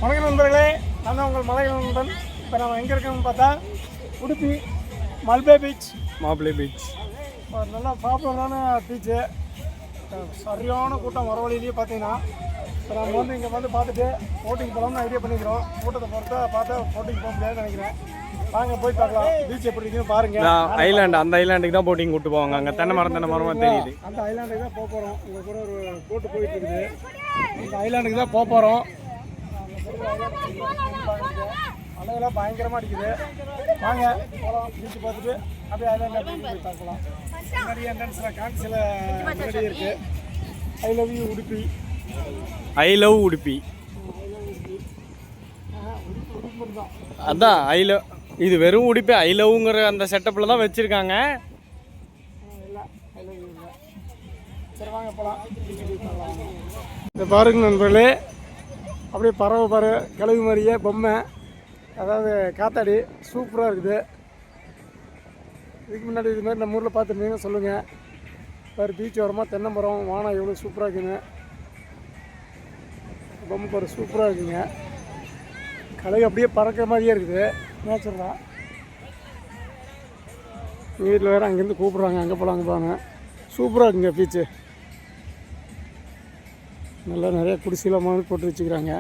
வணக்கம் நண்பர்களே, நான் தான் உங்கள் மலை நண்பன். இப்போ நம்ம எங்கே இருக்கோம்னு பார்த்தா உடுப்பி மல்பே பீச். ஒரு நல்ல பாப்புலரான பீச்சு. சரியான கூட்டம் வர வழியிலேயே பார்த்தீங்கன்னா இப்போ நம்ம வந்து இங்கே வந்து பார்த்துட்டு போட்டிங் போகலாம்னு ஐடியா பண்ணிக்கிறோம். கூட்டத்தை பொறுத்தா பார்த்தா போட்டிங் போக முடியாதுன்னு நினைக்கிறேன். வாங்க போய் பார்க்கலாம் பீச் எப்படி இருக்குன்னு பாருங்க. ஐலாண்டு, அந்த ஐலாண்டுக்கு தான் போட்டிங் கூட்டு போவாங்க. அங்கே தென்னை மரமாக தெரியுது. அந்த ஐலாண்டுக்கு தான் போக போகிறோம். இங்கே கூட ஒரு போட்டு போயிட்டு இருக்குது. அந்த ஐலாண்டுக்கு தான் போக போகிறோம். அலையெல்லாம் பயங்கரமாக அடிக்குது. வாங்க போகலாம், பீச்சு பார்த்துட்டு அப்படியே ஐலாண்டு போய் பார்க்கலாம். முன்னாடி என்ட்ரன்ஸில் கான்சில் முன்னாடி இருக்குது I love you Udupi. I love Udupi அதான் ஐ லவ். இது வெறும் உடுப்பி ஐ லவ்ங்கிற அந்த செட்டப்பில் தான் வச்சுருக்காங்க. சரி வாங்க போகலாம். இந்த பாருங்க நண்பர்களே, அப்படியே பறவை பாரு, கிளவி மாதிரியே பொம்மை, அதாவது காத்தாடி சூப்பராக இருக்குது. இதுக்கு முன்னாடி இது மாதிரி நம்ம ஊரில் பார்த்துருந்தீங்க சொல்லுங்கள். பாரு பீச் ஓரமாக தென்னை மரம், வானம் எவ்வளோ சூப்பராக இருக்குங்க. பொம்மை பாரு சூப்பராக இருக்குங்க. கலகு அப்படியே பறக்கிற மாதிரியே இருக்குது நேச்சுரலாக. எங்கள் வீட்டில் வேறு அங்கேருந்து கூப்பிட்றாங்க, அங்கே போகலாம் அங்கே போகிறாங்க. சூப்பராக இருக்குங்க பீச்சு. நல்லா நிறைய குடிசையில் மாதிரி போட்டு வச்சுக்கிறாங்க.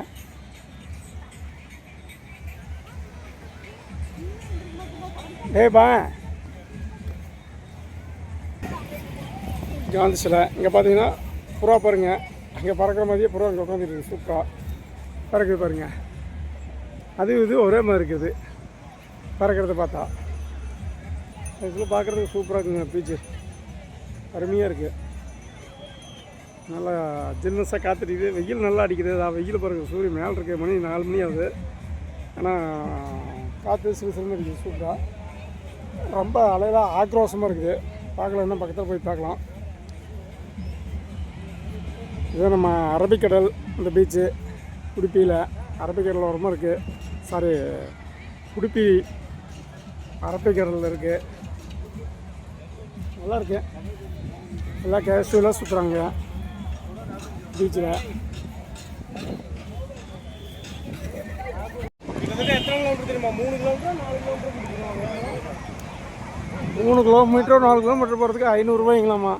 பா காந்தி சிலை இங்கே பார்த்தீங்கன்னா புறா பாருங்க, அங்கே பறக்கிற மாதிரியே புறா இங்கே உட்காந்துருக்கு. சூப்பராக பறக்குது பாருங்க. அது இது ஒரே மாதிரி இருக்குது பறக்கிறத பார்த்தா. இதில் பார்க்குறதுக்கு சூப்பராக இருக்குங்க பீச்சு. அருமையாக இருக்குது. நல்லா ஜில்னஸாக காத்துடிக்குது. வெயில் நல்லா அடிக்குது. அதான் வெயில் பாருங்கள், சூரியன் மேலே இருக்க மணி 4 மணி ஆகுது. ஆனால் காற்று சிறு சிறுமி இருக்குது. சூப்பராக ரொம்ப அலையெல்லாம் ஆக்ரோஷமாக இருக்குது. பார்க்கலன்னா பக்கத்தில் போய் பார்க்கலாம். இது நம்ம அரபிக்கடல், இந்த பீச்சு உடுப்பியில் அரபிக்கடல் ஓரமாக இருக்குது. சாரி, உடுப்பி அரபிக்கடலில் இருக்குது. நல்லா இருக்கு. எல்லாம் கேஷுவலாக சுற்றுறாங்க பீச்சில். கிட்டத்தட்ட எத்தனை கிலோமீட்டர் தெரியுமா? 3 கிலோமீட்டர் 4 கிலோமீட்டர் பிடிச்சிருவாங்க. 3 கிலோமீட்டர் 4 கிலோமீட்டர் போகிறதுக்கு 500 ரூபாய்ங்களாம்மா.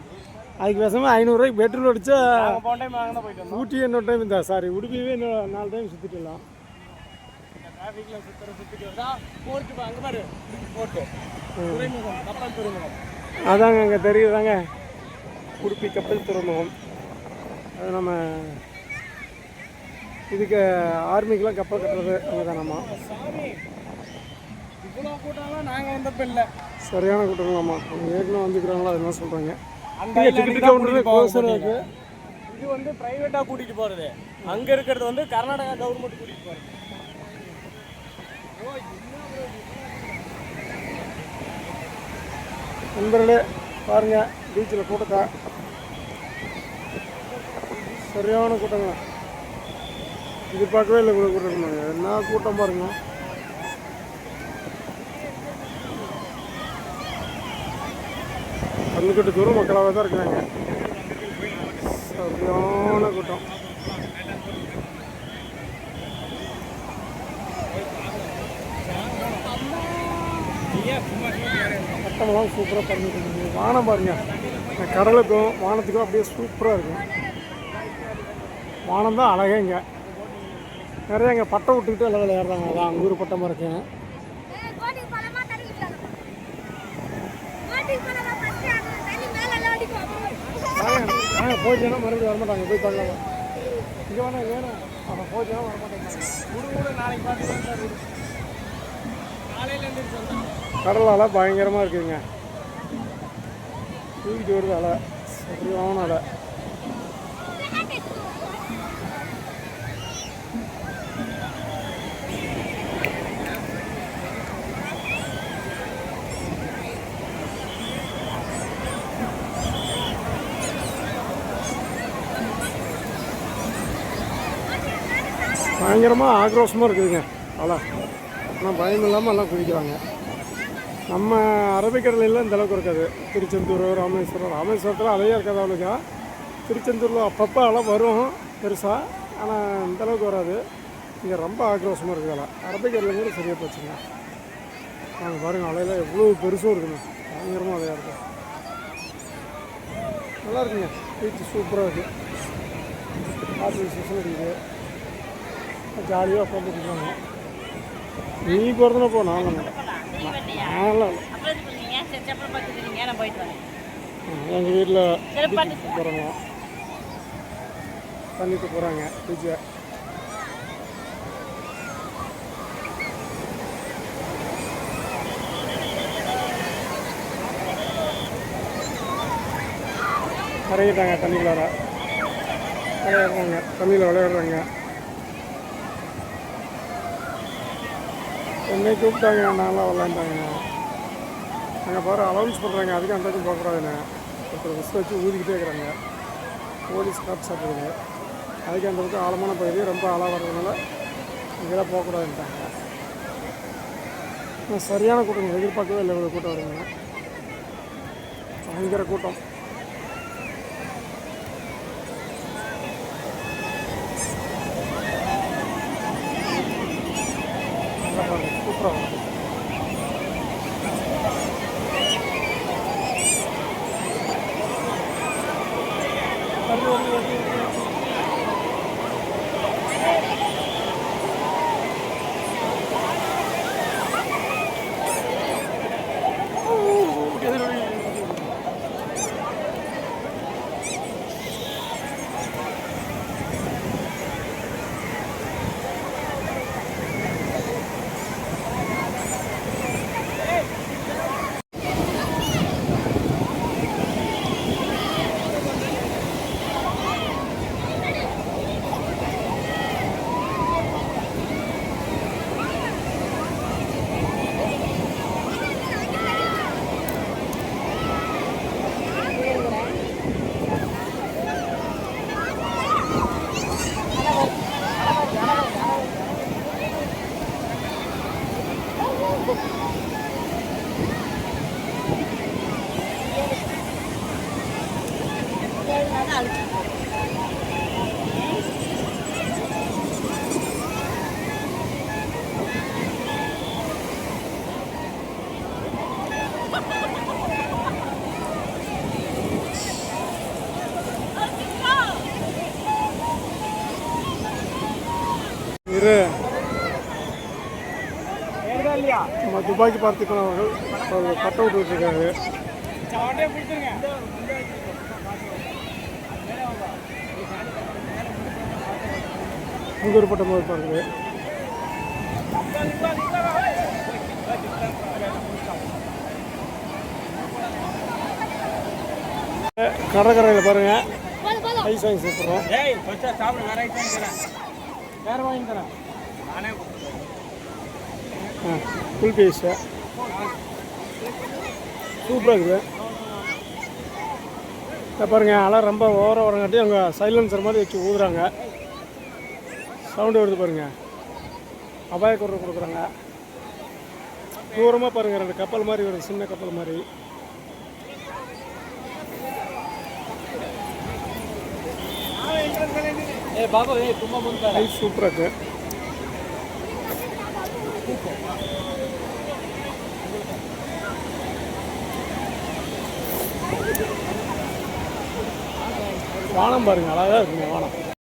அதுக்கு பேசாமல் 500 ரூபாய்க்கு பெட்ரோல் அடித்தா போன டைம் நாங்கள் தான் போயிட்டு ஊட்டி இன்னொரு டைம் இருந்தா. சாரி, உடுப்பியே இன்னும் 4 டைம் சுற்றிட்டுலாம். டிராஃபிக்கில் சுற்றிட்டு வந்தா போர்ட்டு அங்கே பாரு போர்ட்டு துறைமுகம், கப்பல் துறைமுகம். அதாங்க அங்கே தெரியுதாங்க உடுப்பி கப்பல் துறைமுகம். அது நம்ம இதுக்கு ஆர்மிக்கெலாம் கப்பல் கட்டுறது அங்கே தானம்மா. இவ்வளோ கூட்டம்லாம் நாங்கள் வந்தப்போ இல்லை. சரியான கூட்டங்களாம்மா. அவங்க ஏற்கனவே வந்துக்கிறாங்களா அதெல்லாம் சொல்கிறாங்க. டிக்கெட் கவுண்டர் க்ளோஸராக இருக்குது. இது வந்து ப்ரைவேட்டாக கூட்டிகிட்டு போகிறது. அங்கே இருக்கிறது வந்து கர்நாடகா கவர்மெண்ட் கூட்டிகிட்டு போகிறது. நண்பர்களே பாருங்கள் பீச்சில் கூட்டத்தை. சரியான கூட்டங்க. எதிர்பார்க்கவே இல்லை இவ்வளோ கூட்டம். என்ன கூட்டம் பாருங்க. கண்ணுக்கட்டு தூரம் மக்களாகவே தான் இருக்கிறாங்க. சரியான கூட்டம். சட்டமெல்லாம் சூப்பராக பண்ணிட்டு இருக்குது. வானம் பாருங்க, கடலுக்கும் வானத்துக்கும் அப்படியே சூப்பராக இருக்கும். வானம் தான் அழகேங்க. நிறைய இங்கே பட்டை விட்டுக்கிட்டு எல்லாம் விளையாடுறாங்க. அதான் அங்கூர் பட்டமாக இருக்கேன். போயிட்டேன்னா மறுபடியும் வரமாட்டாங்க. போய் பார்க்கலாம். இங்கே வேணாம் வேணும். அவன் போயிட்டேன்னா வரமாட்டாங்க. நாளைக்கு பார்த்து கடல் அலை பயங்கரமாக இருக்குதுங்க. தூக்கிட்டு வருது அலை, சரியான அலை. பயங்கரமாக ஆக்ரோஷமாக இருக்குதுங்க அலை. ஆனால் பயம் இல்லாமல் எல்லாம் குதிக்கிறாங்க. நம்ம அரபிக்கடலில் இந்த அளவுக்கு இருக்காது. திருச்செந்தூர், ராமேஸ்வரத்தில் அலையாக இருக்காது அவ்வளோக்கா. திருச்செந்தூரில் அப்பப்போ அலை வரும் பெருசாக, ஆனால் இந்தளவுக்கு வராது. இங்கே ரொம்ப ஆக்ரோஷமாக இருக்குதுல அரபிக்கடலில் கூட சரியாக போச்சுங்க. நாங்கள் பாருங்கள் அலையில் எவ்வளோ பெருசும் இருக்குங்க, பயங்கரமாக அலையாக இருக்கும். நல்லா இருக்குங்க, பீச்சு சூப்பராக இருக்குது. காற்று விசேஷம் இருக்குது, ஜாலியாக உட்காந்துருக்காங்க. நீ போகிறதுனா போ, நானும் நான்லாம் எங்கள் வீட்டில் போகிறாங்க, தண்ணிக்கு போகிறாங்க பீச்சை. இறங்கிட்டாங்க தண்ணிக்குள்ளார, விளையாடுறாங்க, தண்ணியில் விளையாடுறாங்க. என்னை கூப்பிட்டாங்க, நான்லாம் விளையாண்டாங்க. அங்கே பாரு அலௌன்ஸ் பண்ணுறாங்க, அதுக்கு அந்த இதுவும் போகக்கூடாதுன்னு ஒருத்தர் பஸ் வச்சு ஊதிக்கிட்டே இருக்கிறாங்க. போலீஸ் காப்பு சாப்பிடுது, அதுக்கு அந்த பக்கம் ஆழமான பகுதி ரொம்ப ஆழம் வர்றதுனால இங்கெல்லாம் போகக்கூடாதுன்ட்டாங்க. சரியான கூட்டம், எதிர்பார்க்கவே இல்லை இவ்வளோ கூட்டம் வருங்க, பயங்கர கூட்டம். சூப்பராக இரு. நம்ம துபாய்க்கு பார்த்துக்கலாம் அவர்கள் கட் அவுட் விட்டுருக்காரு. இங்கே ஒரு பட்டம் போது பாருங்க. கடற்கரையில் பாருங்க ஐஸ் வாங்கி சாப்பிட்றோம். வேறு வாங்கி தரேன் நானே. ஃபுல் பீஸு சூப்பராக இருக்குது. இதை பாருங்கள் அலை ரொம்ப ஓரம் வரங்காட்டி அவங்க சைலன்சர் மாதிரி வச்சு ஊதுறாங்க, சவுண்டு வருது பாருங்கள். அபாய குரல் கொடுக்குறாங்க. தூரமாக பாருங்கள் ரெண்டு கப்பல் மாதிரி வருது, சின்ன கப்பல் மாதிரி. சூப்பராக இருக்கு. வானம் பாருங்க, அழகாக இருக்குங்க வானம்.